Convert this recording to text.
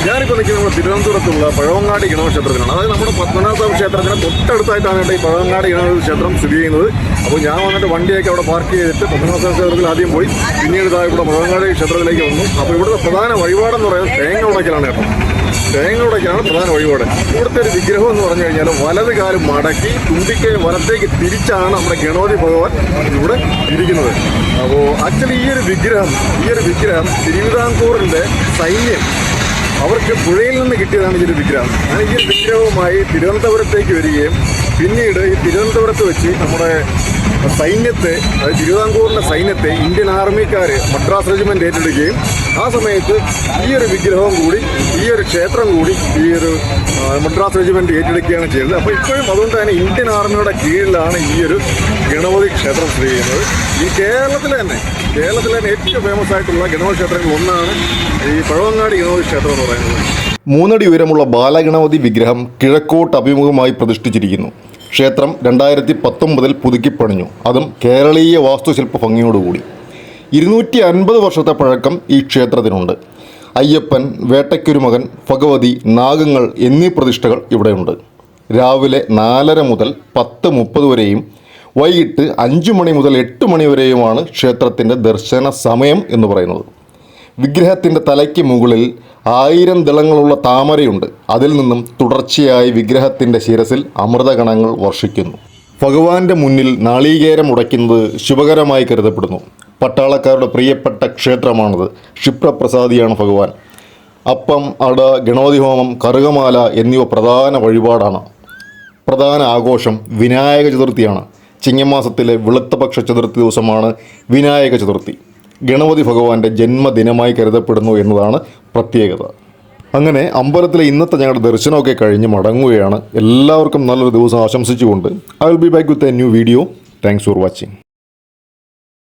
ഞാനിപ്പോൾ നിൽക്കുന്നത് നമ്മുടെ തിരുവനന്തപുരത്തുള്ള പഴവങ്ങാടി ഗണപതി ക്ഷേത്രത്തിലാണ്. അതായത് നമ്മുടെ പത്മനാഭസ്വാമി ക്ഷേത്രത്തിന് തൊട്ടടുത്തായിട്ടാണ് ഈ പഴവങ്ങാടി ഗണപതി ക്ഷേത്രം സ്ഥിതി ചെയ്യുന്നത്. അപ്പോൾ ഞാൻ വന്നിട്ട് വണ്ടിയൊക്കെ അവിടെ പാർക്ക് ചെയ്തിട്ട് പത്മനാഭസ്വാമി ക്ഷേത്രത്തിൽ ആദ്യം പോയി, പിന്നീട് ഇവിടെ പഴവങ്ങാടി ക്ഷേത്രത്തിലേക്ക് വന്നു. അപ്പോൾ ഇവിടുത്തെ പ്രധാന വഴിപാടെന്ന് പറയുന്നത് തേങ്ങ ഉടയ്ക്കലാണ് കേട്ടോ. തേങ്ങ ഉടയ്ക്കാണ് പ്രധാന വഴിപാട്. ഇവിടുത്തെ ഒരു വിഗ്രഹം എന്ന് പറഞ്ഞു കഴിഞ്ഞാൽ വലത് കാലം മടക്കി തുമ്പിക്കൈ വലത്തേക്ക് തിരിച്ചാണ് നമ്മുടെ ഗണപതി ഭഗവാൻ ഇവിടെ ഇരിക്കുന്നത്. അപ്പോൾ ആക്ച്വലി ഈ ഒരു വിഗ്രഹം തിരുവിതാംകൂറിൻ്റെ സൈന്യം അവർക്ക് പുഴയിൽ നിന്ന് കിട്ടിയതാണ് ഈ ഒരു വിഗ്രഹം. ഞാൻ ഈ ഒരു വിഗ്രഹവുമായി തിരുവനന്തപുരത്തേക്ക് വരികയും പിന്നീട് ഈ തിരുവനന്തപുരത്ത് വെച്ച് നമ്മുടെ സൈന്യത്തെ, അതായത് തിരുവിതാംകൂറിൻ്റെ സൈന്യത്തെ ഇന്ത്യൻ ആർമിക്കാർ മദ്രാസ് റെജിമെൻ്റ് ഏറ്റെടുക്കുകയും ആ സമയത്ത് ഈ ഒരു വിഗ്രഹവും കൂടി, ഈ ഒരു ക്ഷേത്രം കൂടി ഈ ഒരു മദ്രാസ് റെജിമെൻ്റ് ഏറ്റെടുക്കുകയാണ് ചെയ്തത്. അപ്പോൾ ഇപ്പോഴും അതുകൊണ്ട് തന്നെ ഇന്ത്യൻ ആർമിയുടെ കീഴിലാണ് ഈ ഒരു ഗണപതി ക്ഷേത്രം സ്ഥിതി ചെയ്യുന്നത്. ഈ കേരളത്തിലെ തന്നെ ഏറ്റവും ഫേമസ് ആയിട്ടുള്ള ഗണപതി ക്ഷേത്രങ്ങളിൽ ഒന്നാണ് ഈ പഴവങ്ങാടി ഗണപതി ക്ഷേത്രം എന്ന് പറയുന്നത്. 3 അടി ഉയരമുള്ള ബാലഗണപതി വിഗ്രഹം കിഴക്കോട്ട് അഭിമുഖമായി പ്രതിഷ്ഠിച്ചിരിക്കുന്നു. ക്ഷേത്രം 2019 പുതുക്കിപ്പണിഞ്ഞു, അതും കേരളീയ വാസ്തുശില്പ ഭംഗിയോടുകൂടി. 250 വർഷത്തെ പഴക്കം ഈ ക്ഷേത്രത്തിനുണ്ട്. അയ്യപ്പൻ, വേട്ടയ്ക്കൊരു മകൻ, ഭഗവതി, നാഗങ്ങൾ എന്നീ പ്രതിഷ്ഠകൾ ഇവിടെയുണ്ട്. രാവിലെ 4:30 മുതൽ 10:30 വരെയും വൈകിട്ട് 5 മണി മുതൽ 8 മണി വരെയുമാണ് ക്ഷേത്രത്തിൻ്റെ ദർശന സമയം എന്ന് പറയുന്നത്. വിഗ്രഹത്തിൻ്റെ തലയ്ക്ക് മുകളിൽ 1000 ദളങ്ങളുള്ള താമരയുണ്ട്. അതിൽ നിന്നും തുടർച്ചയായി വിഗ്രഹത്തിൻ്റെ ശിരസിൽ അമൃതകണങ്ങൾ വർഷിക്കുന്നു. ഭഗവാന്റെ മുന്നിൽ നാളികേരം ഉടയ്ക്കുന്നത് ശുഭകരമായി കരുതപ്പെടുന്നു. പട്ടാളക്കാരുടെ പ്രിയപ്പെട്ട ക്ഷേത്രമാണത്. ക്ഷിപ്രപ്രസാദിയാണ് ഭഗവാൻ. അപ്പം, അട, ഗണപതി ഹോമം, കറുകമാല എന്നിവ പ്രധാന വഴിപാടാണ്. പ്രധാന ആഘോഷം വിനായക ചതുർത്ഥിയാണ്. ചിങ്ങമാസത്തിലെ വെളുത്തപക്ഷ ചതുർത്ഥി ദിവസമാണ് വിനായക ചതുർത്ഥി. ഗണപതി ഭഗവാന്റെ ജന്മദിനമായി കരുതപ്പെടുന്നു എന്നതാണ് പ്രത്യേകത. അങ്ങനെ അമ്പലത്തിലെ ഇന്നത്തെ ഞങ്ങളുടെ ദർശനമൊക്കെ കഴിഞ്ഞ് മടങ്ങുകയാണ്. എല്ലാവർക്കും നല്ലൊരു ദിവസം ആശംസിച്ചുകൊണ്ട് I will be back with a new video. Thanks for watching.